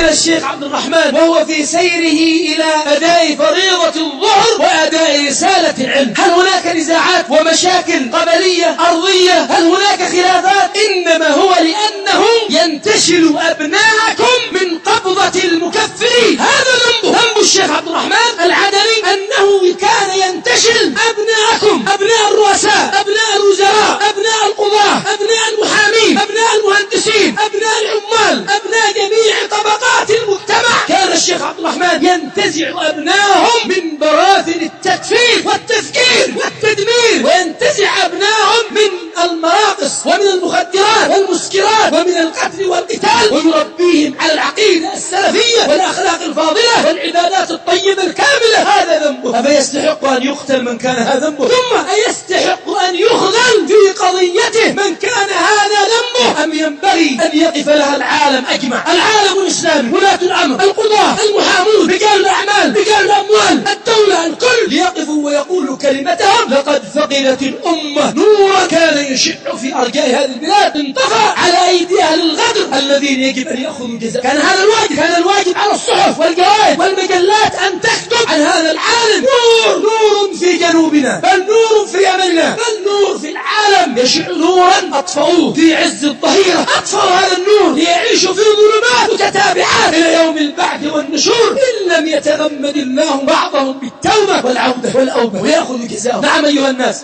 عندنا الشيخ عبد الرحمن وهو في سيره إلى أداء فريضة الظهر وأداء رسالة العلم، هل هناك نزاعات ومشاكل قبلية أرضية؟ هل هناك خلافات؟ إنما هو لأنهم ينتشل أبناءكم من قبضة المكفرين. هذا ذنبه، ذنب الشيخ عبد الرحمن العدني أنه كان ينتشل أبناءكم، أبناء الرؤساء، أبناء الوزراء، أبناء القضاة، أبناء المحامين، أبناء المهندسين، أبناء العمال، أبناء جميع طبقات المجتمع. كان الشيخ عبد الرحمن ينتزع أبناءهم من براثن التكفير والتفكير والتدمير، وينتزع أبناءهم من المراقص ومن المخدرات والمسكرات ومن القتل والقتال، ويربيهم على العقيدة السلفية والأخلاق الفاضلة والعبادات الطيبة الكاملة. هذا ذنبه. أفيستحق أن يقتل من كان هذا ذنبه؟ ثم أيستحق أن يخذل في قضيته من كان هذا ذنبه؟ أم ينبغي أن يقف لها العالم أجمع، العالم الإسلامي، ولاة الأمر، القضاة، المحامون، رجال الأعمال، رجال الأموال، الدولة، الكل ليقفوا ويقولوا كلمتهم. لقد فقدت الأمة نورا كان يشع في أرجاء هذه البلاد، انطفى على أيدي أهل الغدر الذين يجب أن يأخذوا الجزاء. كان هذا الواجب، كان الواجب على الصحف والجرائد والمجلات أن تكتب عن هذا العالم. نور في جنوبنا، بل نور في يمننا، بل نور في العالم. يشع نورا أطفأوه في عز الظهيرة، أطفأوا هذا النور ليعيشوا في ظلمات متتابعات إلى يوم البعث والنشور إن لم يتغمد الله بعضهم بالتوبة والعودة والأوبة ويأخذ جزاءهم. نعم أيها الناس،